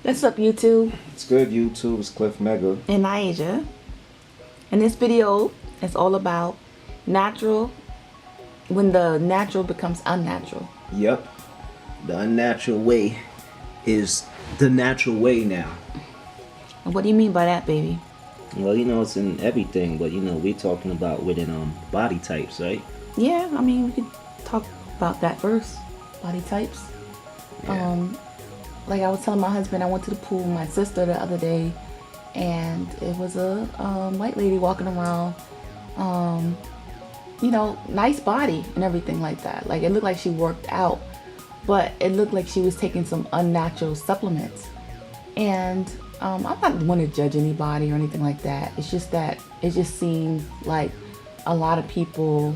What's up, YouTube? It's good, YouTube. It's Cliff Mega. And Niasia. And this video is all about natural, when the natural becomes unnatural. Yep. The unnatural way is the natural way now. And what do you mean by that, baby? Well, it's in everything, but we're talking about within body types, right? Yeah, I mean, we could talk about that first. Body types. Yeah. Like I was telling my husband, I went to the pool with my sister the other day, and it was a white lady walking around, nice body and everything like that. Like it looked like she worked out, but it looked like she was taking some unnatural supplements. And I'm not one to judge anybody or anything like that. It's just that it just seemed like a lot of people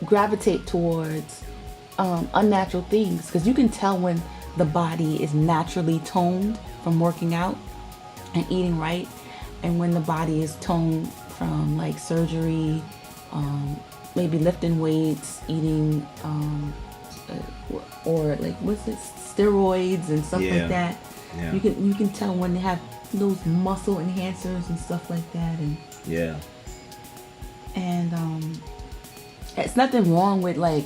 gravitate towards unnatural things, because you can tell when the body is naturally toned from working out and eating right, and when the body is toned from like surgery, maybe lifting weights, eating or like what's it, steroids and stuff like that. Yeah. You can tell when they have those muscle enhancers and stuff like that, and Yeah. it's nothing wrong with like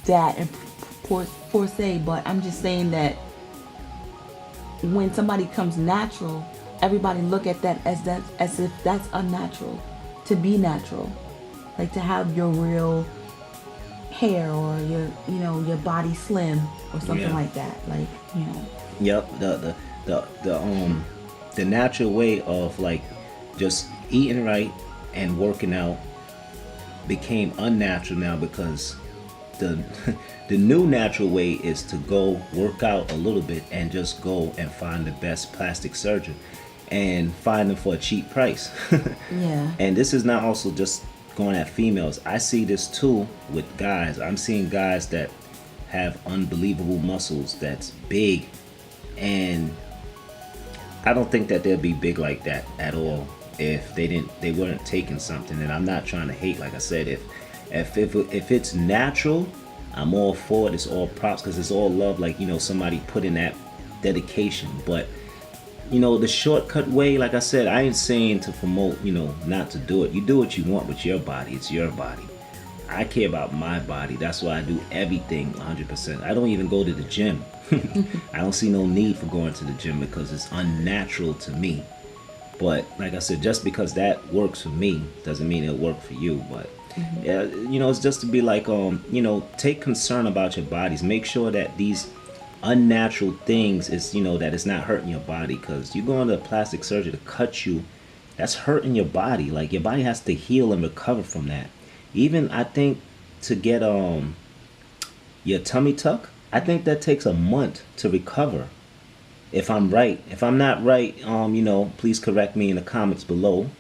that and per se, but I'm just saying that when somebody comes natural, everybody look at that as if that's unnatural. To be natural, like to have your real hair or your body slim or something like that, like Yep. The natural way of like just eating right and working out became unnatural now, because the new natural way is to go work out a little bit and just go and find the best plastic surgeon and find them for a cheap price. Yeah. And this is not also just going at females. I see this too with guys. I'm seeing guys that have unbelievable muscles that's big, and I don't think that they'd be big like that at all if they weren't taking something. And I'm not trying to hate, like I said, if it's natural, I'm all for it. It's all props, because it's all love, like somebody put in that dedication. But the shortcut way, like I said, I ain't saying to promote not to do it. You do what you want with your body. It's your body. I care about my body. That's why I do everything 100%. I don't even go to the gym. I don't see no need for going to the gym, because it's unnatural to me. But like I said, just because that works for me doesn't mean it'll work for you. But yeah, it's just to be like take concern about your bodies. Make sure that these unnatural things is that it's not hurting your body, because you go into a plastic surgery to cut you, that's hurting your body. Like your body has to heal and recover from that. Even I think to get your tummy tuck, I think that takes a month to recover, if I'm right. If I'm not right, please correct me in the comments below.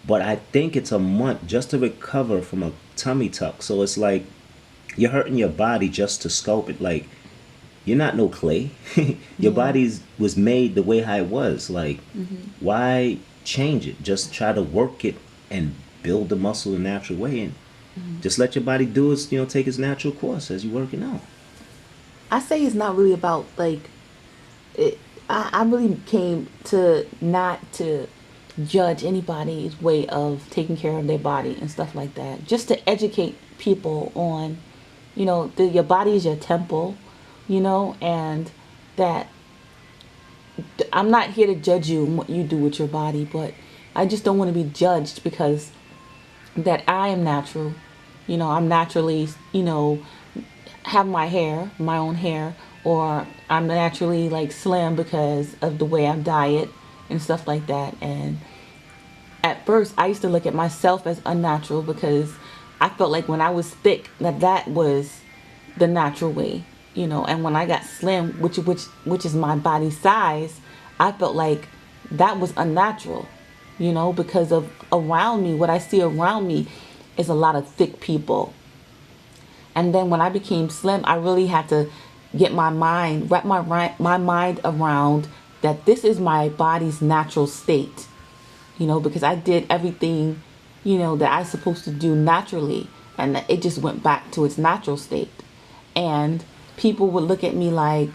But I think it's a month just to recover from a tummy tuck. So it's like you're hurting your body just to sculpt it. Like, you're not no clay. Your body was made the way how it was. Like, why change it? Just try to work it and build the muscle the natural way, and just let your body do its, take its natural course as you're working out. I say it's not really about like it. I really came to not to judge anybody's way of taking care of their body and stuff like that. Just to educate people on, your body is your temple, and that I'm not here to judge you and what you do with your body, but I just don't want to be judged because that I am natural. I'm naturally, have my own hair, or I'm naturally like slim because of the way I diet and stuff like that. And at first I used to look at myself as unnatural, because I felt like when I was thick that was the natural way, and when I got slim, which is my body size, I felt like that was unnatural, because of around me, what I see around me is a lot of thick people. And then when I became slim, I really had to get my mind, wrap my mind around that this is my body's natural state, because I did everything, that I was supposed to do naturally, and it just went back to its natural state. And people would look at me like,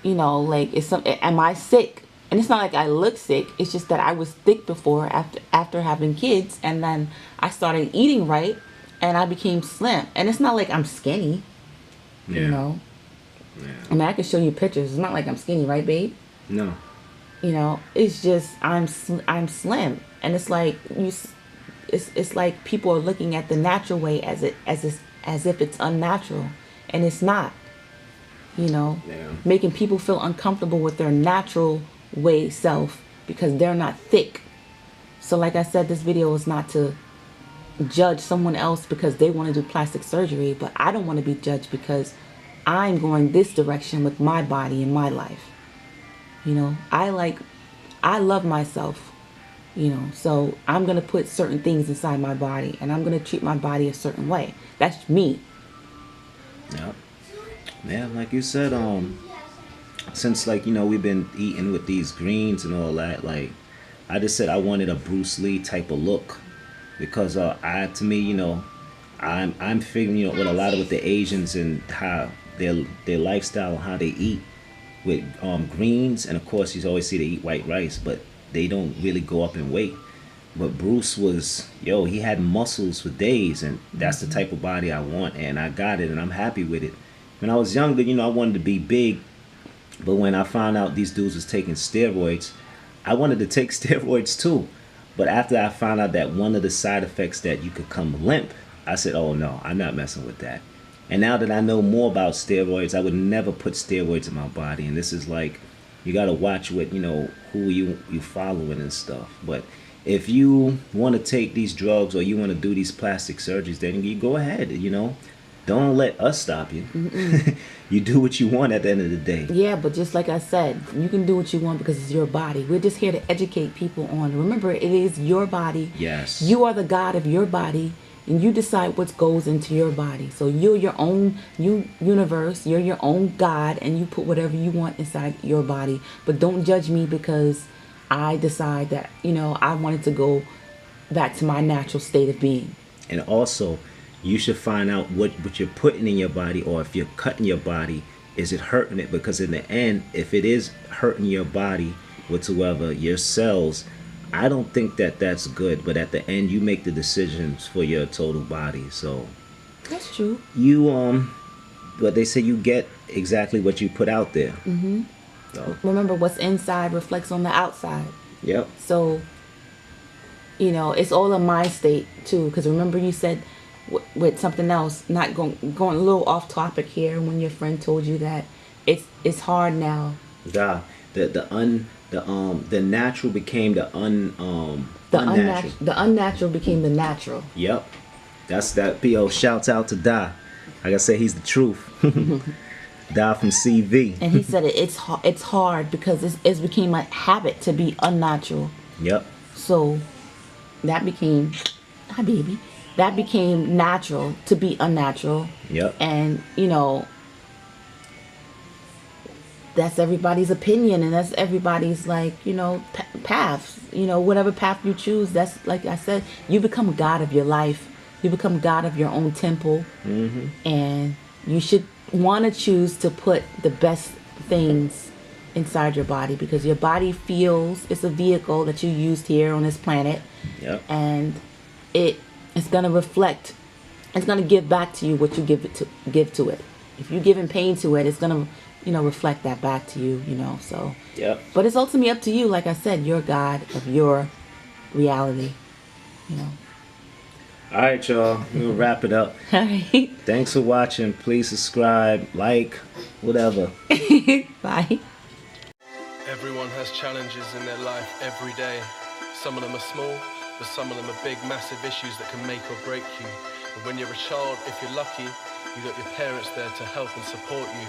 you know, like, am I sick? And it's not like I look sick. It's just that I was thick before after having kids, and then I started eating right, and I became slim. And it's not like I'm skinny, you know. Yeah. I mean, I can show you pictures. It's not like I'm skinny, right, babe? No. You know, it's just I'm slim, and it's like it's like people are looking at the natural way as if it's unnatural, and it's not. You know, making people feel uncomfortable with their natural way self because they're not thick. So like I said, this video is not to judge someone else because they want to do plastic surgery, but I don't want to be judged because I'm going this direction with my body and my life. You know, I love myself, you know, so I'm going to put certain things inside my body, and I'm going to treat my body a certain way. That's me. Yep. Yeah, like you said, since, like, you know, we've been eating with these greens and all that, like, I just said I wanted a Bruce Lee type of look because to me, you know, I'm figuring, you know, with a lot of with the Asians and how their lifestyle, how they eat with greens, and of course you always see they eat white rice, but they don't really go up in weight. But Bruce was, he had muscles for days, and that's the type of body I want, and I got it, and I'm happy with it. When I was younger, you know, I wanted to be big, but when I found out these dudes was taking steroids, I wanted to take steroids too. But after I found out that one of the side effects that you could come limp, I said, oh no, I'm not messing with that. And now that I know more about steroids, I would never put steroids in my body. And this is like, you got to watch what, you know, who you following and stuff. But if you want to take these drugs or you want to do these plastic surgeries, then you go ahead, you know. Don't let us stop you. You do what you want at the end of the day. Yeah, but just like I said, you can do what you want because it's your body. We're just here to educate people on. Remember, it is your body. Yes. You are the God of your body, and you decide what goes into your body. So you're your own universe. You're your own God, and you put whatever you want inside your body. But don't judge me because I decide that, you know, I wanted to go back to my natural state of being. And also, you should find out what you're putting in your body, or if you're cutting your body, is it hurting it? Because in the end, if it is hurting your body whatsoever, your cells, I don't think that that's good. But at the end, you make the decisions for your total body. So that's true. You but they say you get exactly what you put out there. So. Remember, what's inside reflects on the outside. Yep. So, you know, it's all a mind state too. Because remember, you said with something else, not going a little off topic here, when your friend told you that it's hard now. Yeah, the natural became the unnatural. The unnatural became the natural. Yep, that's that. P.O. Shouts out to Da. Like I said, he's the truth. Da from CV. And he said it's hard because it's became a habit to be unnatural. Yep. So that became, hi baby. That became natural to be unnatural. Yep. And, you know, that's everybody's opinion, and that's everybody's, like, you know, paths. You know, whatever path you choose, that's, like I said, you become God of your life. You become God of your own temple. And you should want to choose to put the best things inside your body, because your body feels it's a vehicle that you used here on this planet. Yep. And it's going to reflect, it's going to give back to you what you give to it. If you're giving pain to it, it's going to, you know, reflect that back to you, you know. So yep. But it's ultimately up to you. Like I said, you're God of your reality, you know. All right, y'all, we'll wrap it up. All right. Thanks for watching. Please subscribe, like, whatever. Bye. Everyone has challenges in their life every day. Some of them are small, but some of them are big, massive issues that can make or break you. And when you're a child, if you're lucky, you got your parents there to help and support you.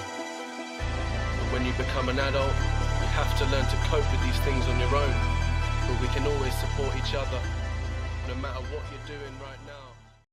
But when you become an adult, you have to learn to cope with these things on your own. But we can always support each other, no matter what you're doing right now.